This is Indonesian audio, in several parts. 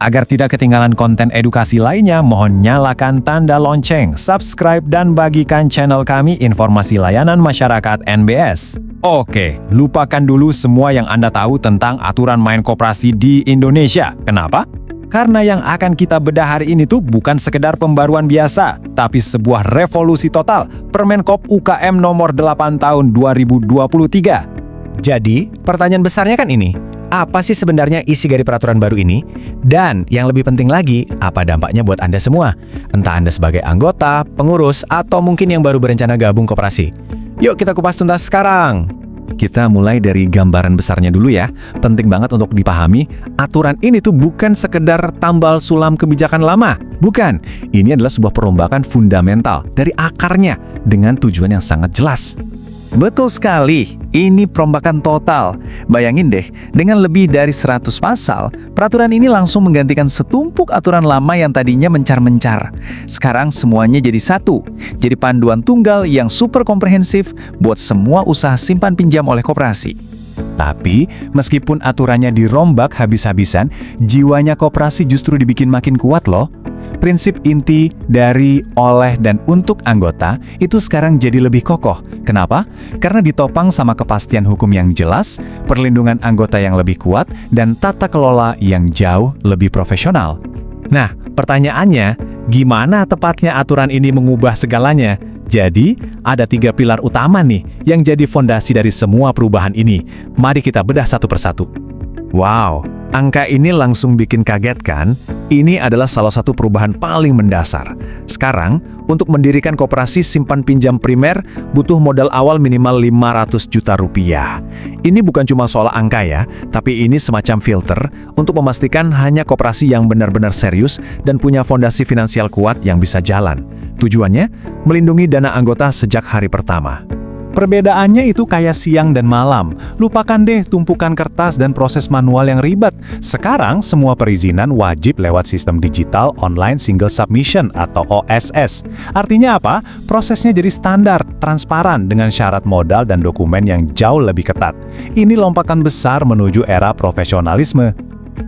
Agar tidak ketinggalan konten edukasi lainnya, mohon nyalakan tanda lonceng, subscribe, dan bagikan channel kami Informasi Layanan Masyarakat NBS. Oke, lupakan dulu semua yang Anda tahu tentang aturan main koperasi di Indonesia. Kenapa? Karena yang akan kita bedah hari ini tuh bukan sekedar pembaruan biasa, tapi sebuah revolusi total, Permenkop UKM nomor 8 tahun 2023. Jadi, pertanyaan besarnya kan ini, apa sih sebenarnya isi dari peraturan baru ini? Dan yang lebih penting lagi, apa dampaknya buat Anda semua? Entah Anda sebagai anggota, pengurus, atau mungkin yang baru berencana gabung koperasi. Yuk kita kupas tuntas sekarang! Kita mulai dari gambaran besarnya dulu ya. Penting banget untuk dipahami, aturan ini tuh bukan sekedar tambal sulam kebijakan lama. Bukan, ini adalah sebuah perombakan fundamental dari akarnya dengan tujuan yang sangat jelas. Betul sekali, ini perombakan total. Bayangin deh, dengan lebih dari 100 pasal, peraturan ini langsung menggantikan setumpuk aturan lama yang tadinya mencar-mencar. Sekarang semuanya jadi satu, jadi panduan tunggal yang super komprehensif buat semua usaha simpan pinjam oleh koperasi. Tapi, meskipun aturannya dirombak habis-habisan, jiwanya koperasi justru dibikin makin kuat loh. Prinsip inti dari, oleh, dan untuk anggota itu sekarang jadi lebih kokoh. Kenapa? Karena ditopang sama kepastian hukum yang jelas, perlindungan anggota yang lebih kuat, dan tata kelola yang jauh lebih profesional. Nah, pertanyaannya, gimana tepatnya aturan ini mengubah segalanya? Jadi, ada 3 pilar utama nih yang jadi fondasi dari semua perubahan ini. Mari kita bedah satu persatu. Wow, angka ini langsung bikin kaget kan? Ini adalah salah satu perubahan paling mendasar. Sekarang, untuk mendirikan koperasi simpan pinjam primer, butuh modal awal minimal 500 juta rupiah. Ini bukan cuma soal angka ya, tapi ini semacam filter untuk memastikan hanya koperasi yang benar-benar serius dan punya fondasi finansial kuat yang bisa jalan. Tujuannya, melindungi dana anggota sejak hari pertama. Perbedaannya itu kayak siang dan malam. Lupakan deh tumpukan kertas dan proses manual yang ribet. Sekarang semua perizinan wajib lewat sistem digital online single submission atau OSS. Artinya apa? Prosesnya jadi standar, transparan dengan syarat modal dan dokumen yang jauh lebih ketat. Ini lompatan besar menuju era profesionalisme.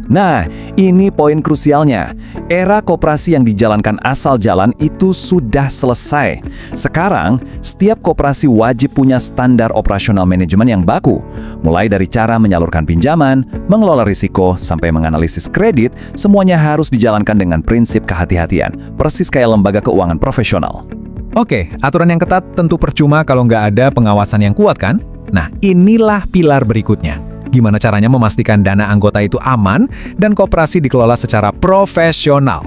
Nah, ini poin krusialnya. Era koperasi yang dijalankan asal jalan itu sudah selesai. Sekarang, setiap koperasi wajib punya standar operasional manajemen yang baku. Mulai dari cara menyalurkan pinjaman, mengelola risiko, sampai menganalisis kredit, semuanya harus dijalankan dengan prinsip kehati-hatian, persis kayak lembaga keuangan profesional. Oke, aturan yang ketat tentu percuma kalau nggak ada pengawasan yang kuat kan? Nah, inilah pilar berikutnya. Gimana caranya memastikan dana anggota itu aman dan koperasi dikelola secara profesional.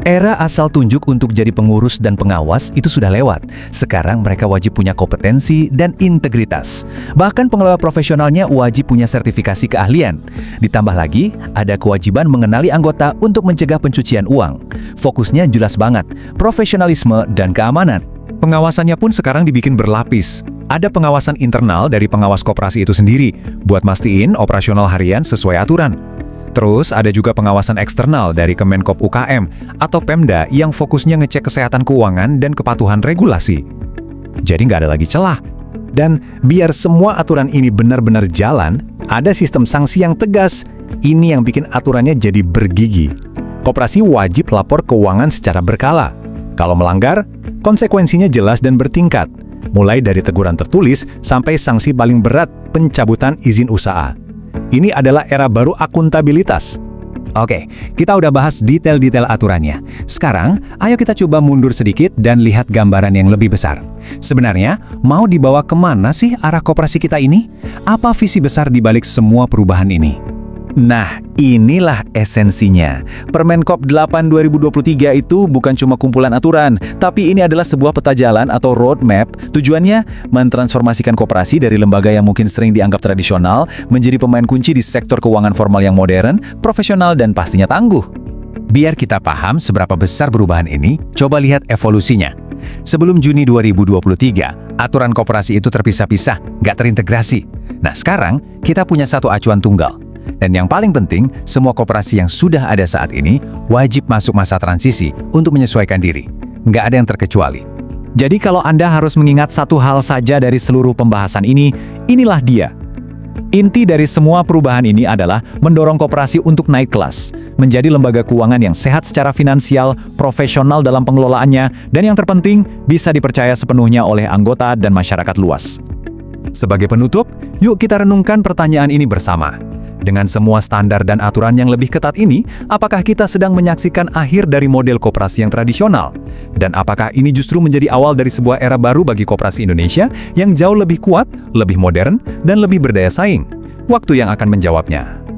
Era asal tunjuk untuk jadi pengurus dan pengawas itu sudah lewat. Sekarang mereka wajib punya kompetensi dan integritas. Bahkan pengelola profesionalnya wajib punya sertifikasi keahlian. Ditambah lagi, ada kewajiban mengenali anggota untuk mencegah pencucian uang. Fokusnya jelas banget, profesionalisme dan keamanan. Pengawasannya pun sekarang dibikin berlapis. Ada pengawasan internal dari pengawas koperasi itu sendiri, buat mastiin operasional harian sesuai aturan. Terus ada juga pengawasan eksternal dari Kemenkop UKM atau Pemda yang fokusnya ngecek kesehatan keuangan dan kepatuhan regulasi. Jadi nggak ada lagi celah. Dan biar semua aturan ini benar-benar jalan, ada sistem sanksi yang tegas. Ini yang bikin aturannya jadi bergigi. Koperasi wajib lapor keuangan secara berkala. Kalau melanggar, konsekuensinya jelas dan bertingkat. Mulai dari teguran tertulis sampai sanksi paling berat, pencabutan izin usaha. Ini adalah era baru akuntabilitas. Oke, kita udah bahas detail-detail aturannya. Sekarang, ayo kita coba mundur sedikit dan lihat gambaran yang lebih besar. Sebenarnya, mau dibawa kemana sih arah koperasi kita ini? Apa visi besar di balik semua perubahan ini? Nah, inilah esensinya. Permenkop 8 2023 itu bukan cuma kumpulan aturan, tapi ini adalah sebuah peta jalan atau roadmap. Tujuannya mentransformasikan koperasi dari lembaga yang mungkin sering dianggap tradisional menjadi pemain kunci di sektor keuangan formal yang modern, profesional, dan pastinya tangguh. Biar kita paham seberapa besar perubahan ini, coba lihat evolusinya. Sebelum Juni 2023, aturan koperasi itu terpisah-pisah, nggak terintegrasi. Nah, sekarang kita punya satu acuan tunggal. Dan yang paling penting, semua koperasi yang sudah ada saat ini wajib masuk masa transisi untuk menyesuaikan diri. Nggak ada yang terkecuali. Jadi kalau Anda harus mengingat satu hal saja dari seluruh pembahasan ini, inilah dia. Inti dari semua perubahan ini adalah mendorong koperasi untuk naik kelas, menjadi lembaga keuangan yang sehat secara finansial, profesional dalam pengelolaannya, dan yang terpenting, bisa dipercaya sepenuhnya oleh anggota dan masyarakat luas. Sebagai penutup, yuk kita renungkan pertanyaan ini bersama. Dengan semua standar dan aturan yang lebih ketat ini, apakah kita sedang menyaksikan akhir dari model koperasi yang tradisional? Dan apakah ini justru menjadi awal dari sebuah era baru bagi koperasi Indonesia yang jauh lebih kuat, lebih modern, dan lebih berdaya saing? Waktu yang akan menjawabnya.